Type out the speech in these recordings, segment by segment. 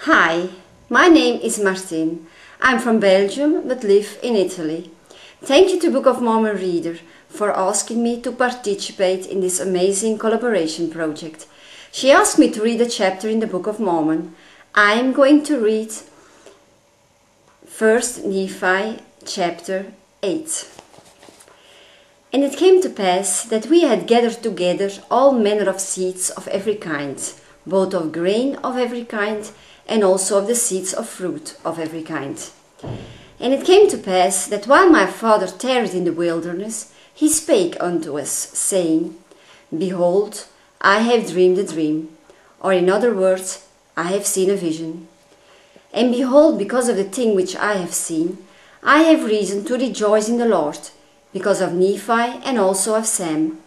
Hi, my name is Martine. I'm from Belgium but live in Italy. Thank you to Book of Mormon Reader for asking me to participate in this amazing collaboration project. She asked me to read a chapter in the Book of Mormon. I am going to read 1 Nephi chapter 8. And it came to pass that we had gathered together all manner of seeds of every kind, both of grain of every kind, and also of the seeds of fruit of every kind. And it came to pass that while my father tarried in the wilderness, he spake unto us, saying, Behold, I have dreamed a dream, or in other words, I have seen a vision. And behold, because of the thing which I have seen, I have reason to rejoice in the Lord, because of Nephi and also of Sam.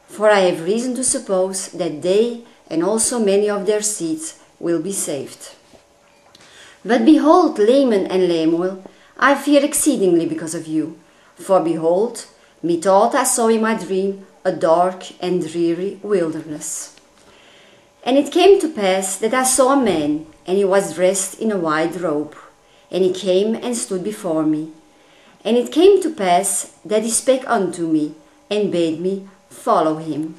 For I have reason to suppose that they and also many of their seeds will be saved. But behold, Laman and Lemuel, I fear exceedingly because of you. For behold, methought I saw in my dream a dark and dreary wilderness. And it came to pass that I saw a man, and he was dressed in a white robe. And he came and stood before me. And it came to pass that he spake unto me, and bade me follow him.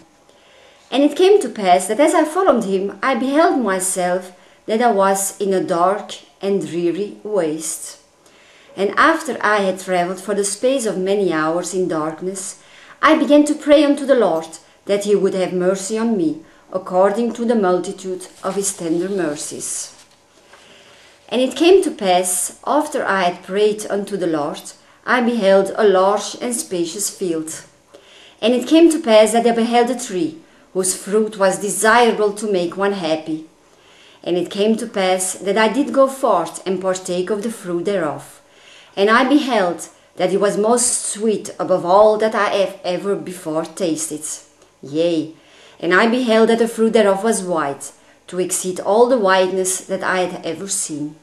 And it came to pass that as I followed him, I beheld myself that I was in a dark and dreary waste. And after I had travelled for the space of many hours in darkness, I began to pray unto the Lord that he would have mercy on me, according to the multitude of his tender mercies. And it came to pass, after I had prayed unto the Lord, I beheld a large and spacious field. And it came to pass that I beheld a tree, whose fruit was desirable to make one happy. And it came to pass that I did go forth and partake of the fruit thereof. And I beheld that it was most sweet above all that I have ever before tasted. Yea, and I beheld that the fruit thereof was white, to exceed all the whiteness that I had ever seen.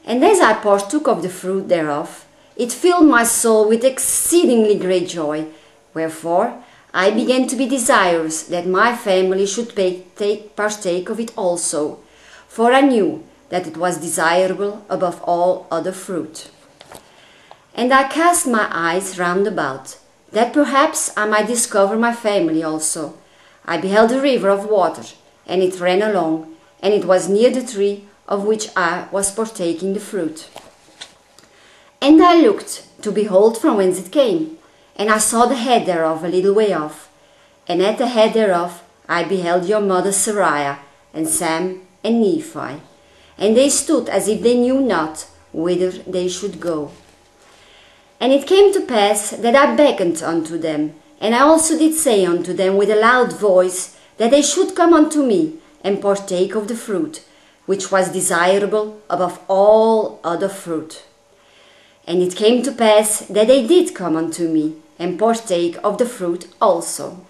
And as I partook of the fruit thereof, it filled my soul with exceedingly great joy, wherefore I began to be desirous that my family should partake of it also, for I knew that it was desirable above all other fruit. And I cast my eyes round about, that perhaps I might discover my family also. I beheld a river of water, and it ran along, and it was near the tree of which I was partaking the fruit. And I looked to behold from whence it came, and I saw the head thereof a little way off. And at the head thereof I beheld your mother Sariah, and Sam, and Nephi. And they stood as if they knew not whither they should go. And it came to pass that I beckoned unto them, and I also did say unto them with a loud voice, that they should come unto me, and partake of the fruit, which was desirable above all other fruit. And it came to pass that they did come unto me, and partake of the fruit also.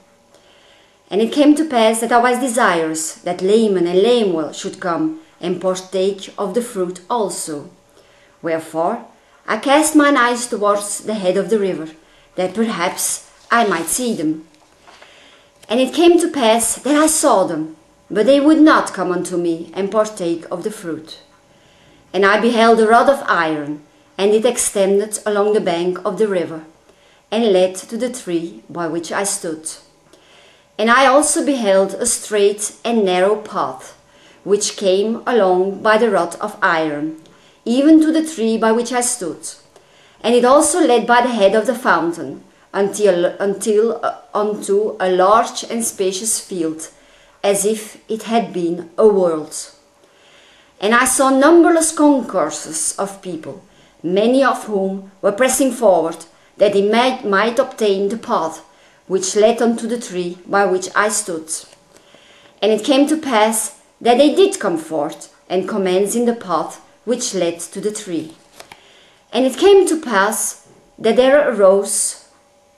And it came to pass that I was desirous that Laman and Lemuel should come, and partake of the fruit also. Wherefore I cast mine eyes towards the head of the river, that perhaps I might see them. And it came to pass that I saw them, but they would not come unto me, and partake of the fruit. And I beheld a rod of iron, and it extended along the bank of the river, and led to the tree by which I stood. And I also beheld a strait and narrow path, which came along by the rod of iron, even to the tree by which I stood. And it also led by the head of the fountain, unto a large and spacious field, as if it had been a world. And I saw numberless concourses of people, many of whom were pressing forward, that they might obtain the path which led unto the tree by which I stood. And it came to pass that they did come forth, and commence in the path which led to the tree. And it came to pass that there arose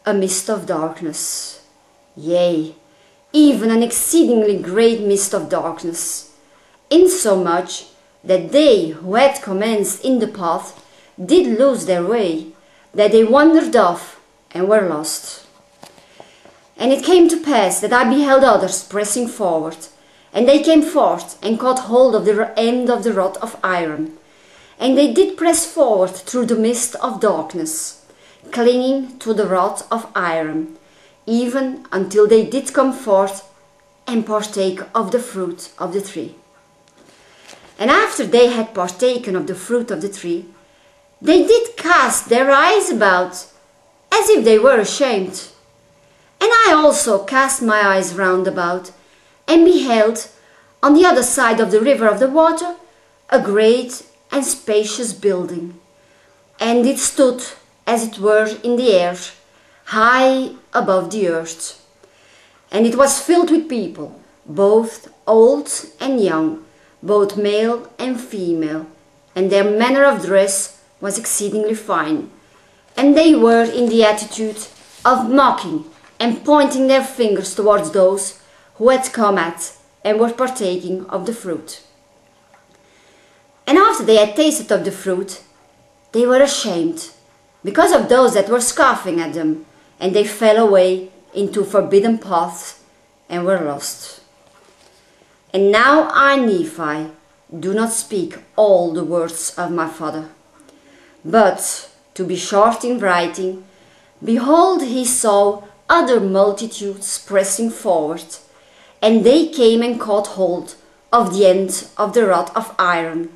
a mist of darkness, yea, even an exceedingly great mist of darkness, insomuch that they who had commenced in the path did lose their way, that they wandered off and were lost. And it came to pass that I beheld others pressing forward, And they came forth, and caught hold of the end of the rod of iron. And they did press forward through the mist of darkness, clinging to the rod of iron, even until they did come forth and partake of the fruit of the tree. And after they had partaken of the fruit of the tree, they did cast their eyes about, as if they were ashamed. And I also cast my eyes round about, and beheld, on the other side of the river of the water, a great and spacious building. And it stood, as it were, in the air, high above the earth. And it was filled with people, both old and young, both male and female, and their manner of dress was exceedingly fine. And they were in the attitude of mocking and pointing their fingers towards those who had come at and were partaking of the fruit. And after they had tasted of the fruit, they were ashamed, because of those that were scoffing at them, and they fell away into forbidden paths and were lost. And now I, Nephi, do not speak all the words of my father. But, to be short in writing, behold, he saw other multitudes pressing forward, and they came and caught hold of the end of the rod of iron,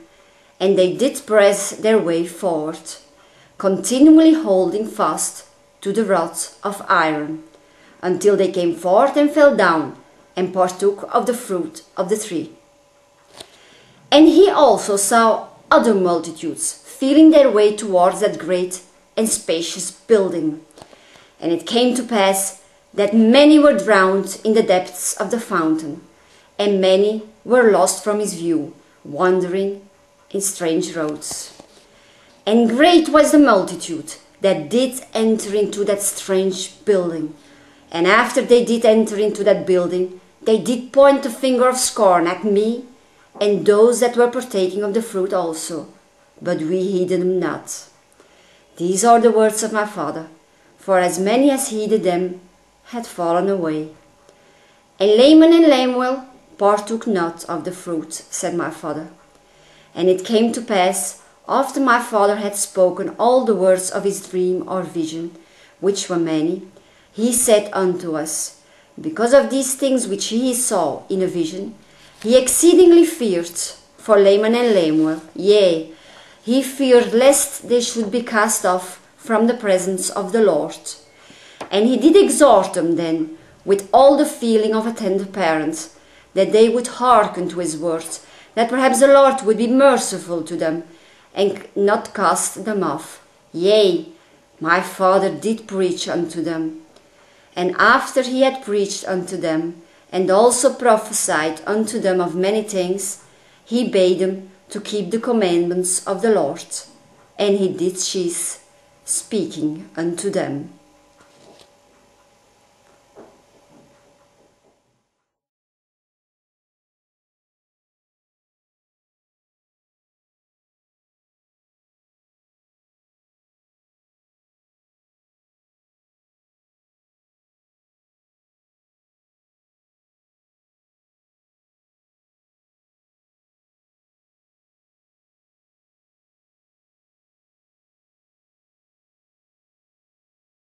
and they did press their way forward, continually holding fast to the rod of iron, until they came forth and fell down, and partook of the fruit of the tree. And he also saw other multitudes feeling their way towards that great and spacious building. And it came to pass that many were drowned in the depths of the fountain, and many were lost from his view, wandering in strange roads. And great was the multitude that did enter into that strange building. And after they did enter into that building, they did point the finger of scorn at me and those that were partaking of the fruit also, but we heeded them not. These are the words of my father, for as many as heeded them had fallen away. And Laman and Lemuel partook not of the fruit, said my father. And it came to pass, after my father had spoken all the words of his dream or vision, which were many, he said unto us, because of these things which he saw in a vision, he exceedingly feared for Laman and Lemuel, yea, he feared lest they should be cast off from the presence of the Lord. And he did exhort them then, with all the feeling of a tender parent, that they would hearken to his words, that perhaps the Lord would be merciful to them, and not cast them off. Yea, my father did preach unto them. And after he had preached unto them, and also prophesied unto them of many things, he bade them to keep the commandments of the Lord. And he did cease speaking unto them.